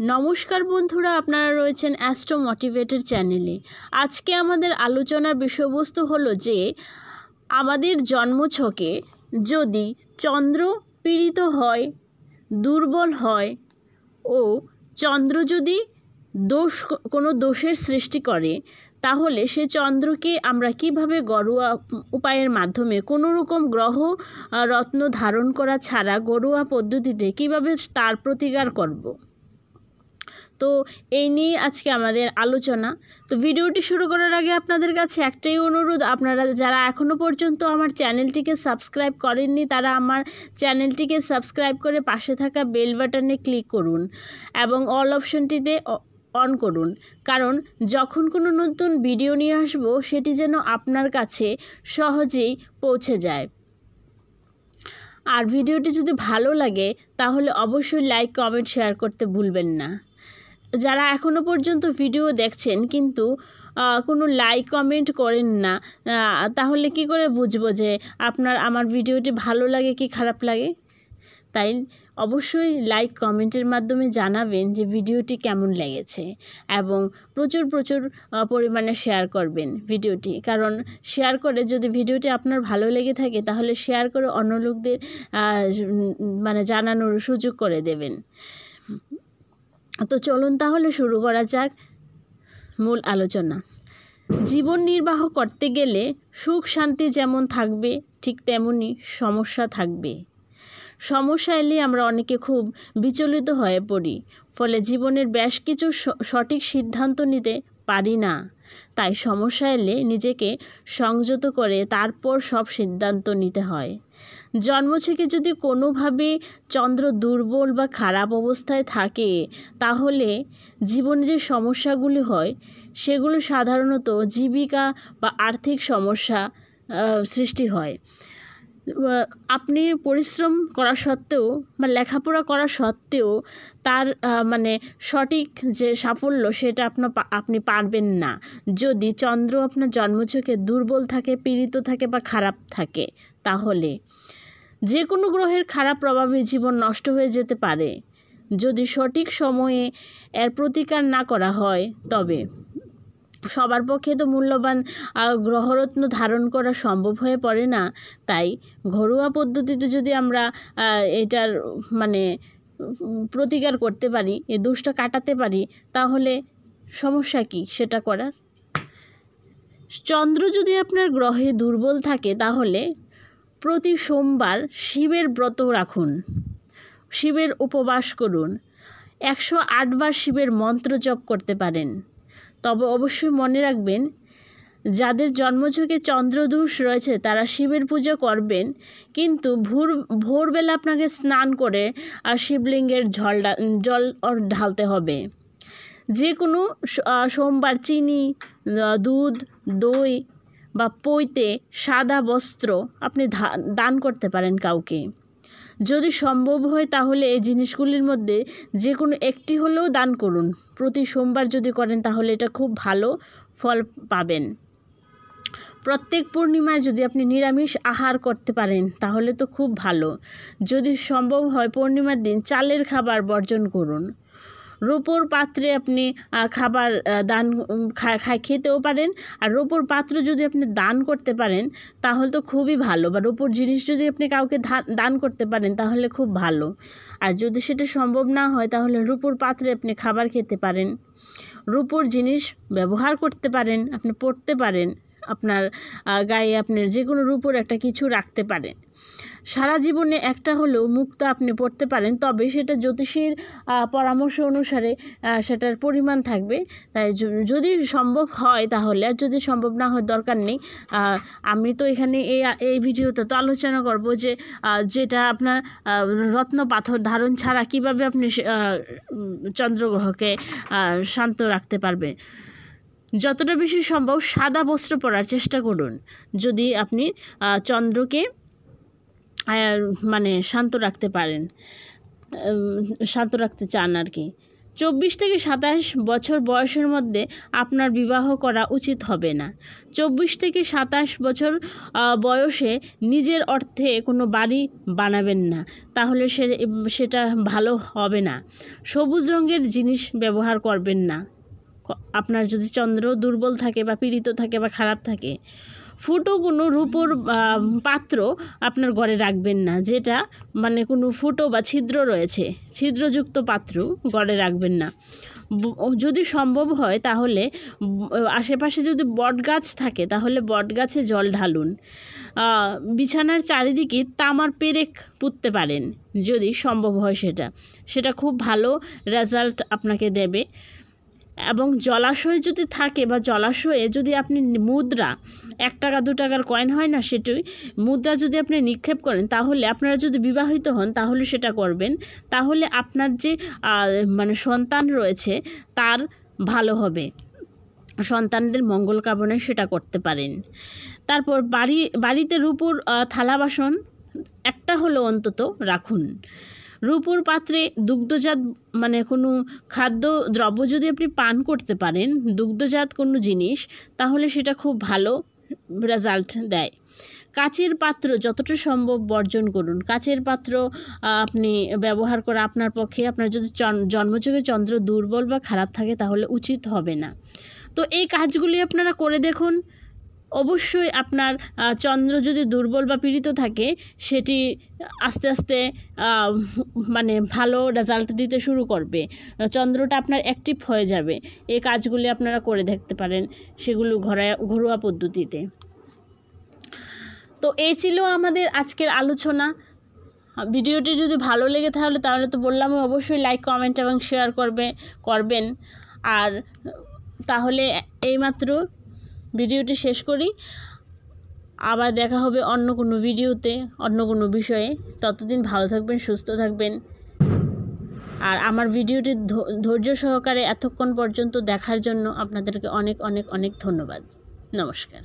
নমস্কার বন্ধুরা, আপনারা রয়েছেন অ্যাস্ট্রো মোটিভেটেড চ্যানেলে। আজকে আমাদের আলোচনার বিষয়বস্তু হলো যে আমাদের জন্মছকে যদি চন্দ্র পীড়িত হয়, দুর্বল হয় ও চন্দ্র যদি কোনো দোষের সৃষ্টি করে, তাহলে সে চন্দ্রকে আমরা কিভাবে ঘরোয়া উপায়ের মাধ্যমে কোনো রকম গ্রহ রত্ন ধারণ করা ছাড়া ঘরোয়া পদ্ধতিতে কিভাবে তার প্রতিকার করব। তো এই নিয়ে আজকে আমাদের আলোচনা। তো ভিডিওটি শুরু করার আগে আপনাদের কাছে একটাই অনুরোধ, আপনারা যারা এখনও পর্যন্ত আমার চ্যানেলটিকে সাবস্ক্রাইব করেননি তারা আমার চ্যানেলটিকে সাবস্ক্রাইব করে পাশে থাকা বেল বাটনে ক্লিক করুন এবং অল অপশনটিতে অন করুন, কারণ যখন কোনো নতুন ভিডিও নিয়ে আসব সেটি যেন আপনার কাছে সহজেই পৌঁছে যায়। আর ভিডিওটি যদি ভালো লাগে তাহলে অবশ্যই লাইক, কমেন্ট, শেয়ার করতে ভুলবেন না। যারা এখনও পর্যন্ত ভিডিও দেখছেন কিন্তু কোনো লাইক কমেন্ট করেন না, তাহলে কি করে বুঝবো যে আমার ভিডিওটি ভালো লাগে কি খারাপ লাগে? তাই অবশ্যই লাইক কমেন্টের মাধ্যমে জানাবেন যে ভিডিওটি কেমন লেগেছে এবং প্রচুর পরিমাণে শেয়ার করবেন ভিডিওটি, কারণ শেয়ার করে যদি ভিডিওটি আপনার ভালো লেগে থাকে তাহলে শেয়ার করে অন্য লোকদের জানানোর সুযোগ করে দেবেন। তো চলুন তাহলে শুরু করা যাক মূল আলোচনা। জীবন নির্বাহ করতে গেলে সুখ শান্তি যেমন থাকবে ঠিক তেমনই সমস্যা থাকবে। সমস্যা এলে আমরা অনেকে খুব বিচলিত হয়ে পড়ি, ফলে জীবনের বেশ কিছু সঠিক সিদ্ধান্ত নিতে পারি না। তাই সমস্যা এলে নিজেকে সংযত করে তারপর সব সিদ্ধান্ত নিতে হয়। জন্ম থেকে যদি কোনোভাবে চন্দ্র দুর্বল বা খারাপ অবস্থায় থাকে, তাহলে জীবনে যে সমস্যাগুলি হয় সেগুলো সাধারণত জীবিকা বা আর্থিক সমস্যা সৃষ্টি হয়। আপনি পরিশ্রম করা সত্ত্বেও বা লেখাপড়া করা সত্ত্বেও তার সঠিক যে সাফল্য সেটা আপনি পারবেন না যদি চন্দ্র আপনার জন্মছকে দুর্বল থাকে, পীড়িত থাকে বা খারাপ থাকে। তাহলে যে কোনো গ্রহের খারাপ প্রভাবে জীবন নষ্ট হয়ে যেতে পারে যদি সঠিক সময়ে এর প্রতিকার না করা হয়। তবে সবার পক্ষে তো মূল্যবান গ্রহরত্ন ধারণ করা সম্ভব হয়ে পড়ে না। তাই ঘরোয়া পদ্ধতিতে যদি আমরা এটার প্রতিকার করতে পারি, এই দোষটা কাটাতে পারি, তাহলে সমস্যা কি সেটা করার। চন্দ্র যদি আপনার গ্রহে দুর্বল থাকে তাহলে প্রতি সোমবার শিবের ব্রত রাখুন, শিবের উপবাস করুন, 108 বার শিবের মন্ত্র জপ করতে পারেন। তবে অবশ্যই মনে রাখবেন, যাদের জন্মছকে চন্দ্রদোষ রয়েছে তারা শিবের পুজো করবেন, কিন্তু ভোরবেলা আপনাকে স্নান করে আর শিবলিঙ্গের জল ঢালতে হবে। যে কোনো সোমবার চিনি, দুধ, দই বা পৈতে সাদা বস্ত্র আপনি দান করতে পারেন কাউকে। যদি সম্ভব হয় তাহলে এই জিনিসগুলির মধ্যে যে কোনো একটি হলেও দান করুন। প্রতি সোমবার যদি করেন তাহলে এটা খুব ভালো ফল পাবেন। প্রত্যেক পূর্ণিমায় যদি আপনি নিরামিষ আহার করতে পারেন তাহলে তো খুব ভালো। যদি সম্ভব হয় পূর্ণিমার দিন চালের খাবার বর্জন করুন। রূপোর পাত্রে আপনি খাবার দান খেতেও পারেন, আর রূপোর পাত্র যদি আপনি দান করতে পারেন তাহলে তো খুবই ভালো, বা রূপোর জিনিস যদি আপনি কাউকে দান করতে পারেন তাহলে খুব ভালো। আর যদি সেটা সম্ভব না হয় তাহলে রূপোর পাত্রে আপনি খাবার খেতে পারেন, রূপোর জিনিস ব্যবহার করতে পারেন, আপনি পড়তে পারেন, আপনার গায়ে আপনার যে কোনো রূপোর একটা কিছু রাখতে পারেন। সারা জীবনে একটা হলেও মুক্তা আপনি পড়তে পারেন, তবে সেটা জ্যোতিষীর পরামর্শ অনুসারে সেটার পরিমাণ থাকবে। তাই যদি সম্ভব হয় তাহলে, আর যদি সম্ভব না হয় দরকার নেই। আমি তো এখানে এই ভিডিওতে তো আলোচনা করব যে যেটা আপনার রত্ন পাথর ধারণ ছাড়া কিভাবে আপনি চন্দ্রগ্রহকে শান্ত রাখতে পারবে। যতটা বেশি সম্ভব সাদা বস্ত্র পরার চেষ্টা করুন যদি আপনি চন্দ্রকে শান্ত রাখতে পারেন, শান্ত রাখতে চান আর কি। 24 থেকে 27 বছর বয়সের মধ্যে আপনার বিবাহ করা উচিত হবে না। 24 থেকে 27 বছর বয়সে নিজের অর্থে কোনো বাড়ি বানাবেন না, তাহলে সেটা ভালো হবে না। সবুজ রঙের জিনিস ব্যবহার করবেন না আপনার যদি চন্দ্র দুর্বল থাকে বা পীড়িত থাকে বা খারাপ থাকে। ফুটো কোনো রূপোর পাত্র আপনার ঘরে রাখবেন না, যেটা মানে কোনো ফুটো বা ছিদ্র রয়েছে, ছিদ্রযুক্ত পাত্র ঘরে রাখবেন না। যদি সম্ভব হয় তাহলে আশেপাশে যদি বট গাছ থাকে তাহলে বট গাছে জল ঢালুন। বিছানার চারিদিকে তামার পেরেক পুঁততে পারেন যদি সম্ভব হয়, সেটা খুব ভালো রেজাল্ট আপনাকে দেবে। এবং জলাশয় যদি থাকে বা জলাশয়ে যদি আপনি মুদ্রা 1 টাকা 2 টাকার কয়েন হয় না, সেটি মুদ্রা যদি আপনি নিক্ষেপ করেন, তাহলে আপনারা যদি বিবাহিত হন তাহলে সেটা করবেন। তাহলে আপনার যে মানে সন্তান রয়েছে তার ভালো হবে, সন্তানদের মঙ্গল কামনায় সেটা করতে পারেন। তারপর বাড়িতে রূপোর থালা বাসন একটা হলো অন্তত রাখুন। রূপোর পাত্রে দুগ্ধজাত মানে কোনো খাদ্য দ্রব্য যদি আপনি পান করতে পারেন, দুগ্ধজাত কোনো জিনিস, তাহলে সেটা খুব ভালো রেজাল্ট দেয়। কাচের পাত্র যতটা সম্ভব বর্জন করুন। কাচের পাত্র আপনি ব্যবহার করা আপনার পক্ষে, আপনার যদি জন্মযোগে চন্দ্র দুর্বল বা খারাপ থাকে তাহলে উচিত হবে না। তো এই কাজগুলি আপনারা করে দেখুন। অবশ্যই আপনার চন্দ্র যদি দুর্বল বা পীড়িত থাকে সেটি আস্তে আস্তে মানে ভালো রেজাল্ট দিতে শুরু করবে, চন্দ্রটা আপনার অ্যাক্টিভ হয়ে যাবে। এই কাজগুলি আপনারা করে দেখতে পারেন, সেগুলো ঘরোয়া পদ্ধতিতে। তো এই ছিল আমাদের আজকের আলোচনা। ভিডিওটি যদি ভালো লেগে তাহলে তো বললাম অবশ্যই লাইক, কমেন্ট এবং শেয়ার করবেন। আর তাহলে এইমাত্র ভিডিওটি শেষ করি, আবার দেখা হবে অন্য কোনো ভিডিওতে, অন্য কোনো বিষয়ে। ততদিন ভালো থাকবেন, সুস্থ থাকবেন। আর আমার ভিডিওটি ধৈর্য সহকারে এতক্ষণ পর্যন্ত দেখার জন্য আপনাদেরকে অনেক অনেক অনেক ধন্যবাদ। নমস্কার।